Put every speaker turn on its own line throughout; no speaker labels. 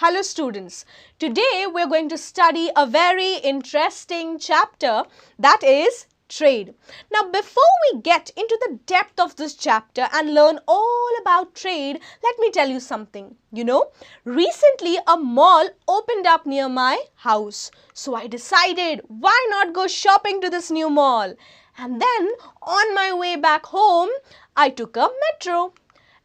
Hello students, today we are going to study a very interesting chapter, that is trade. Now before we get into the depth of this chapter and learn all about trade, let me tell you something. Recently a mall opened up near my house. So I decided, why not go shopping to this new mall? And then on my way back home, I took a metro.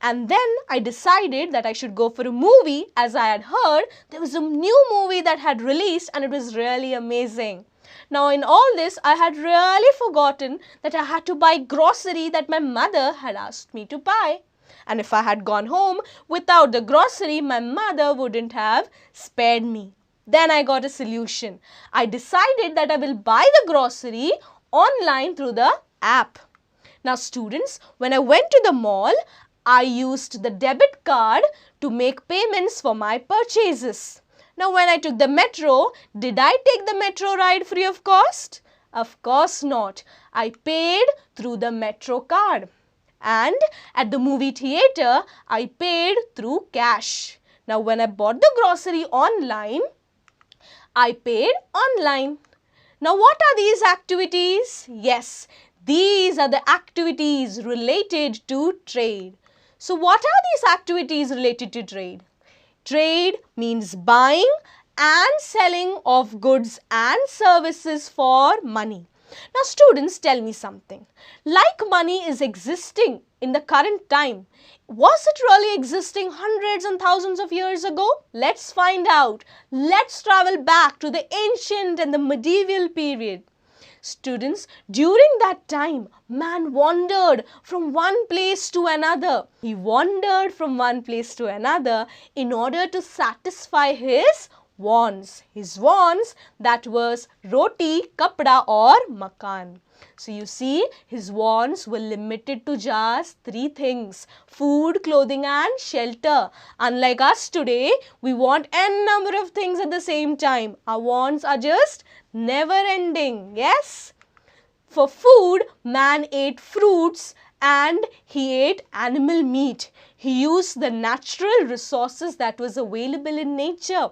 And then I decided that I should go for a movie, as I had heard there was a new movie that had released and it was really amazing. Now in all this, I had really forgotten that I had to buy grocery that my mother had asked me to buy. And if I had gone home without the grocery, my mother wouldn't have spared me. Then I got a solution. I decided that I will buy the grocery online through the app. Now students, when I went to the mall, I used the debit card to make payments for my purchases. Now when I took the metro, did I take the metro ride free of cost? Of course not. I paid through the metro card. And at the movie theatre, I paid through cash. Now when I bought the grocery online, I paid online. Now what are these activities? Yes, these are the activities related to trade. So what are these activities related to trade? Trade means buying and selling of goods and services for money. Now students, tell me something. Like money is existing in the current time, was it really existing hundreds and thousands of years ago? Let's find out. Let's travel back to the ancient and the medieval period. Students, during that time, man wandered from one place to another. He wandered from one place to another in order to satisfy his wants. His wants, that was roti, kapda or makan. So you see, his wants were limited to just three things: food, clothing and shelter. Unlike us today, we want n number of things at the same time. Our wants are just never ending. Yes? For food, man ate fruits and he ate animal meat. He used the natural resources that was available in nature.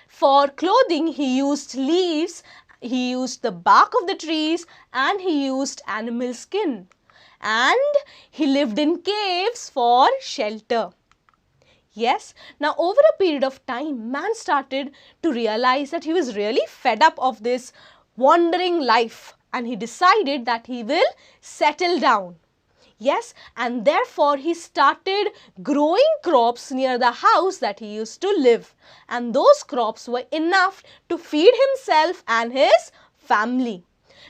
For clothing, he used leaves, he used the bark of the trees and he used animal skin. And he lived in caves for shelter. Yes, now over a period of time, man started to realize that he was really fed up of this wandering life and he decided that he will settle down. Yes, and therefore he started growing crops near the house that he used to live. And those crops were enough to feed himself and his family.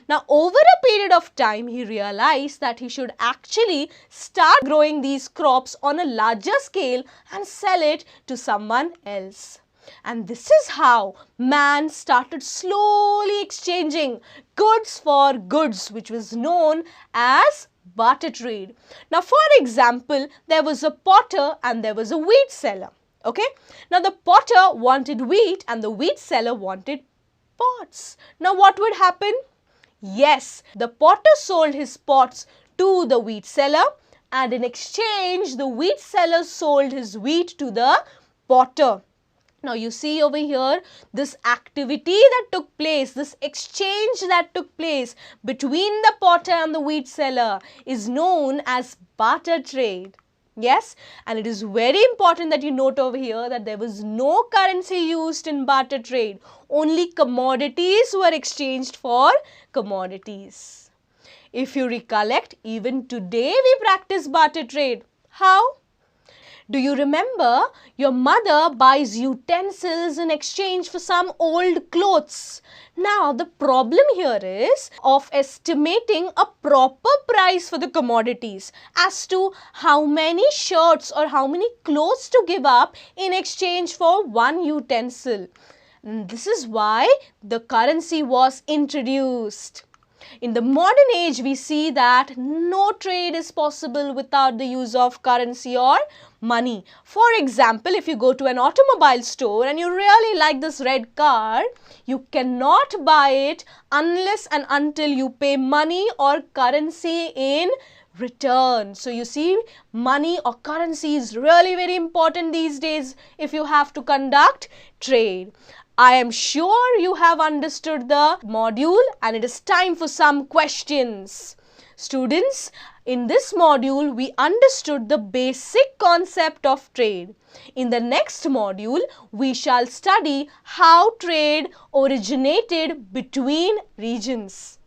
Now, over a period of time, he realized that he should actually start growing these crops on a larger scale and sell it to someone else. And this is how man started slowly exchanging goods for goods, which was known as barter trade. Now, for example, there was a potter and there was a wheat seller. Okay. Now, the potter wanted wheat and the wheat seller wanted pots. Now, what would happen? Yes, the potter sold his pots to the wheat seller and in exchange, the wheat seller sold his wheat to the potter. Now you see over here, this activity that took place, this exchange that took place between the potter and the wheat seller is known as barter trade. Yes, and it is very important that you note over here that there was no currency used in barter trade. Only commodities were exchanged for commodities. If you recollect, even today we practice barter trade. How? Do you remember your mother buys utensils in exchange for some old clothes? Now the problem here is of estimating a proper price for the commodities as to how many shirts or how many clothes to give up in exchange for one utensil. And this is why the currency was introduced. In the modern age, we see that no trade is possible without the use of currency or money. For example, if you go to an automobile store and you really like this red car, you cannot buy it unless and until you pay money or currency in return. So you see, money or currency is really very important these days if you have to conduct trade. I am sure you have understood the module and it is time for some questions. Students, in this module, we understood the basic concept of trade. In the next module, we shall study how trade originated between regions.